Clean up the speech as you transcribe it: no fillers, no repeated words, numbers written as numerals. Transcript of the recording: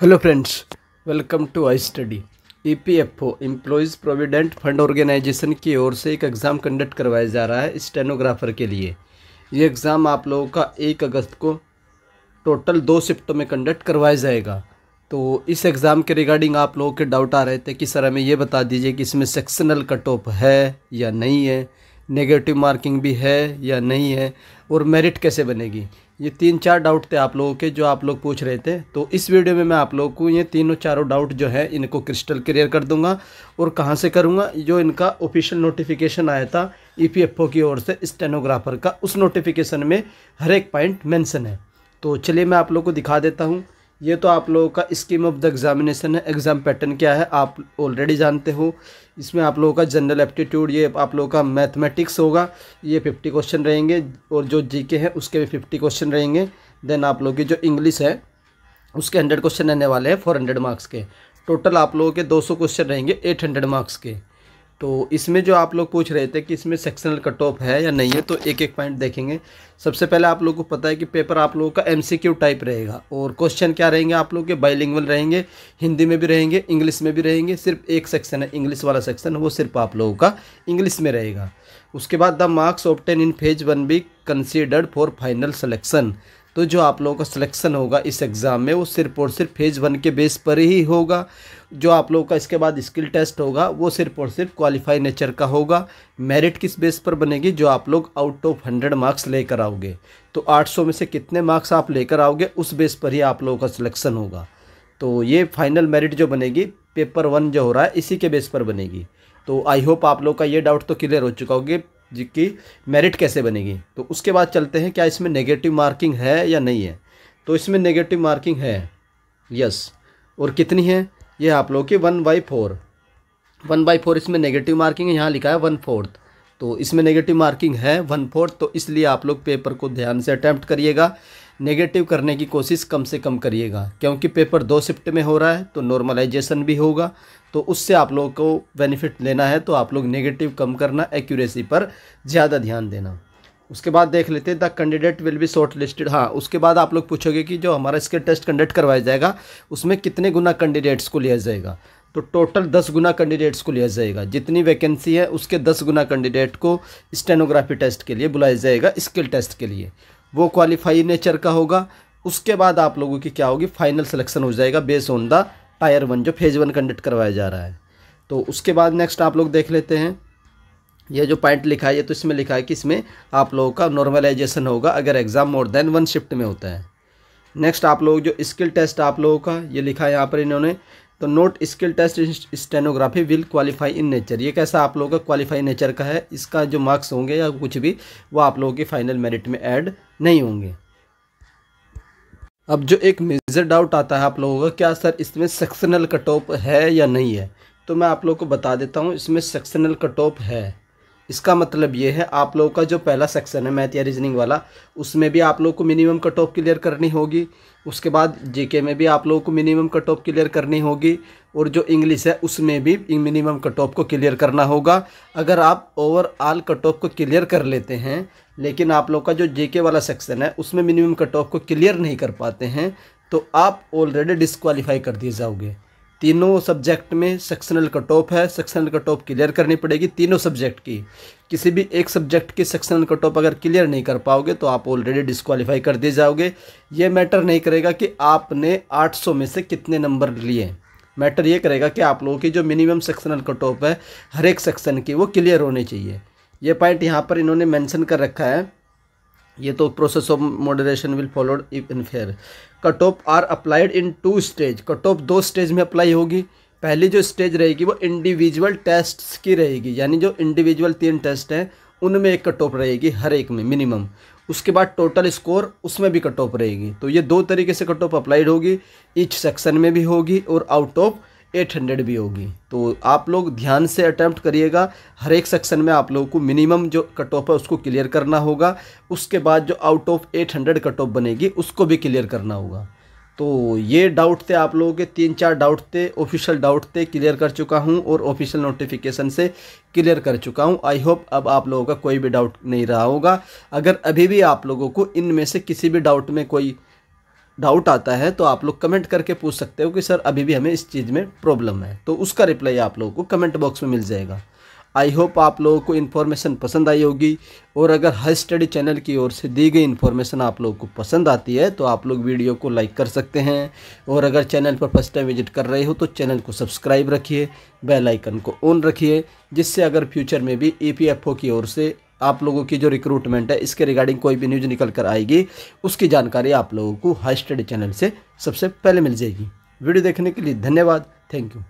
Hello friends, welcome to I study. EPFO employees provident fund organisation की ओर से एक एग्ज़ाम कंडक्ट करवाया जा रहा है स्टेनोग्राफर के लिए। ये एग्ज़ाम आप लोगों का 1 अगस्त को टोटल 2 शिफ्टों में कंडक्ट करवाया जाएगा। तो इस एग्ज़ाम के रिगार्डिंग आप लोगों के डाउट आ रहे थे कि सर हमें ये बता दीजिए कि इसमें सेक्शनल कट ऑफ है या नहीं है, नेगेटिव मार्किंग भी है या नहीं है, और मेरिट कैसे बनेगी। ये 3-4 डाउट थे आप लोगों के जो आप लोग पूछ रहे थे। तो इस वीडियो में मैं आप लोगों को ये तीनों चारों डाउट जो है इनको क्रिस्टल क्लियर कर दूंगा। और कहाँ से करूँगा, जो इनका ऑफिशियल नोटिफिकेशन आया था ईपीएफओ की ओर से स्टेनोग्राफर का, उस नोटिफिकेशन में हर एक पॉइंट मेंशन है। तो चलिए मैं आप लोग को दिखा देता हूँ। ये तो आप लोगों का स्कीम ऑफ द एग्जामिनेशन है। एग्ज़ाम पैटर्न क्या है आप ऑलरेडी जानते हो। इसमें आप लोगों का जनरल एप्टीट्यूड, ये आप लोगों का मैथमेटिक्स होगा, ये 50 क्वेश्चन रहेंगे, और जो जीके है उसके भी 50 क्वेश्चन रहेंगे। देन आप लोगों की जो इंग्लिश है उसके 100 क्वेश्चन रहने वाले हैं 400 मार्क्स के। टोटल आप लोगों के 200 क्वेश्चन रहेंगे 800 मार्क्स के। तो इसमें जो आप लोग पूछ रहे थे कि इसमें सेक्शनल कट ऑफ है या नहीं है, तो एक एक पॉइंट देखेंगे। सबसे पहले आप लोगों को पता है कि पेपर आप लोगों का एमसीक्यू टाइप रहेगा, और क्वेश्चन क्या रहेंगे आप लोगों के बाइलिंगुअल रहेंगे, हिंदी में भी रहेंगे, इंग्लिश में भी रहेंगे। सिर्फ एक सेक्शन है इंग्लिश वाला सेक्शन, वो सिर्फ आप लोगों का इंग्लिश में रहेगा। उसके बाद the marks obtain in phase 1 be considered for final selection. तो जो आप लोगों का सिलेक्शन होगा इस एग्ज़ाम में वो सिर्फ और सिर्फ फेज़ 1 के बेस पर ही होगा। जो आप लोगों का इसके बाद स्किल टेस्ट होगा वो सिर्फ और सिर्फ क्वालिफाई नेचर का होगा। मेरिट किस बेस पर बनेगी, जो आप लोग आउट ऑफ 100 मार्क्स लेकर आओगे, तो 800 में से कितने मार्क्स आप लेकर आओगे उस बेस पर ही आप लोगों का सिलेक्शन होगा। तो ये फाइनल मेरिट जो बनेगी पेपर 1 जो हो रहा है इसी के बेस पर बनेगी। तो आई होप आप लोग का ये डाउट तो क्लियर हो चुका होगा जी कि मेरिट कैसे बनेगी। तो उसके बाद चलते हैं क्या इसमें नेगेटिव मार्किंग है या नहीं है। तो इसमें नेगेटिव मार्किंग है, यस। और कितनी है, ये आप लोगों की 1/4 1/4 इसमें नेगेटिव मार्किंग है। यहाँ लिखा है 1/4, तो इसमें नेगेटिव मार्किंग है 1/4। तो इसलिए आप लोग पेपर को ध्यान से अटैम्प्ट करिएगा, नेगेटिव करने की कोशिश कम से कम करिएगा, क्योंकि पेपर 2 शिफ्ट में हो रहा है तो नॉर्मलाइजेशन भी होगा। तो उससे आप लोगों को बेनिफिट लेना है तो आप लोग नेगेटिव कम करना, एक्यूरेसी पर ज़्यादा ध्यान देना। उसके बाद देख लेते हैं the candidate will be short listed. हाँ, उसके बाद आप लोग पूछोगे कि जो हमारा स्किल टेस्ट कंडक्ट करवाया जाएगा उसमें कितने गुना कैंडिडेट्स को लिया जाएगा। तो टोटल 10 गुना कैंडिडेट्स को लिया जाएगा। जितनी वैकेंसी है उसके 10 गुना कैंडिडेट को स्टेनोग्राफी टेस्ट के लिए बुलाया जाएगा, स्किल टेस्ट के लिए। वो क्वालिफाई नेचर का होगा। उसके बाद आप लोगों की क्या होगी, फाइनल सिलेक्शन हो जाएगा बेस्ड ऑन द टायर 1 जो फेज़ 1 कंडक्ट करवाया जा रहा है। तो उसके बाद नेक्स्ट आप लोग देख लेते हैं। ये जो पॉइंट लिखा है ये तो इसमें लिखा है कि इसमें आप लोगों का नॉर्मलाइजेशन होगा अगर एग्ज़ाम मोर देन 1 शिफ्ट में होता है। नेक्स्ट आप लोग जो स्किल टेस्ट आप लोगों का ये लिखा है यहाँ पर इन्होंने, तो note skill test stenography will qualify in nature. ये कैसा आप लोगों का क्वालिफाई नेचर का है, इसका जो मार्क्स होंगे या कुछ भी वो आप लोगों की फाइनल मेरिट में ऐड नहीं होंगे। अब जो एक मेजर डाउट आता है आप लोगों का, क्या सर इसमें सेक्शनल कट ऑफ है या नहीं है, तो मैं आप लोगों को बता देता हूँ इसमें सेक्शनल कट ऑफ है। इसका मतलब ये है आप लोगों का जो पहला सेक्शन है मैथ या रीजनिंग वाला, उसमें भी आप लोगों को मिनिमम कट ऑफ क्लियर करनी होगी। उसके बाद जीके में भी आप लोगों को मिनिमम कट ऑफ क्लियर करनी होगी, और जो इंग्लिश है उसमें भी मिनिमम कट ऑफ को क्लियर करना होगा। अगर आप ओवरऑल कट ऑफ को क्लियर कर लेते हैं, लेकिन आप लोग का जो जीके वाला सेक्शन है उसमें मिनिमम कट ऑफ को क्लियर नहीं कर पाते हैं, तो आप ऑलरेडी डिस्क्वालीफाई कर दिए जाओगे। तीनों सब्जेक्ट में सेक्शनल कट ऑफ है, सेक्शनल कट ऑफ क्लियर करनी पड़ेगी तीनों सब्जेक्ट की। किसी भी एक सब्जेक्ट की सेक्शनल कट ऑफ अगर क्लियर नहीं कर पाओगे तो आप ऑलरेडी डिस्क्वालीफाई कर दिए जाओगे। ये मैटर नहीं करेगा कि आपने 800 में से कितने नंबर लिए, मैटर ये करेगा कि आप लोगों की जो मिनिमम सेक्शनल कट ऑफ है हर एक सेक्शन की वो क्लियर होनी चाहिए। ये पॉइंट यहाँ पर इन्होंने मेंशन कर रखा है। ये तो process of moderation will followed if in fair. Cut off are applied in 2 stage. Cut off 2 stage में अप्लाई होगी। पहली जो स्टेज रहेगी वो इंडिविजुअल टेस्ट्स की रहेगी, यानी जो इंडिविजुअल 3 टेस्ट हैं उनमें एक कट ऑफ रहेगी हर एक में मिनिमम। उसके बाद टोटल स्कोर उसमें भी कट ऑफ रहेगी। तो ये 2 तरीके से कट ऑफ अप्लाइड होगी, ईच सेक्शन में भी होगी और आउट ऑफ 800 भी होगी। तो आप लोग ध्यान से अटैम्प्ट करिएगा। हर एक सेक्शन में आप लोगों को मिनिमम जो कट ऑफ है उसको क्लियर करना होगा। उसके बाद जो आउट ऑफ 800 कट ऑफ बनेगी उसको भी क्लियर करना होगा। तो ये डाउट थे आप लोगों के, 3-4 डाउट थे, ऑफिशियल डाउट थे, क्लियर कर चुका हूँ और ऑफिशियल नोटिफिकेशन से क्लियर कर चुका हूँ। आई होप अब आप लोगों का कोई भी डाउट नहीं रहा होगा। अगर अभी भी आप लोगों को इनमें से किसी भी डाउट में कोई डाउट आता है तो आप लोग कमेंट करके पूछ सकते हो कि सर अभी भी हमें इस चीज़ में प्रॉब्लम है, तो उसका रिप्लाई आप लोगों को कमेंट बॉक्स में मिल जाएगा। आई होप आप लोगों को इन्फॉर्मेशन पसंद आई होगी, और अगर हाई स्टडी चैनल की ओर से दी गई इन्फॉर्मेशन आप लोगों को पसंद आती है तो आप लोग वीडियो को लाइक कर सकते हैं, और अगर चैनल पर फर्स्ट टाइम विजिट कर रहे हो तो चैनल को सब्सक्राइब रखिए, बेल आइकन को ऑन रखिए, जिससे अगर फ्यूचर में भी EPFO की ओर से आप लोगों की जो रिक्रूटमेंट है इसके रिगार्डिंग कोई भी न्यूज़ निकल कर आएगी उसकी जानकारी आप लोगों को हाई स्टडी चैनल से सबसे पहले मिल जाएगी। वीडियो देखने के लिए धन्यवाद। Thank you.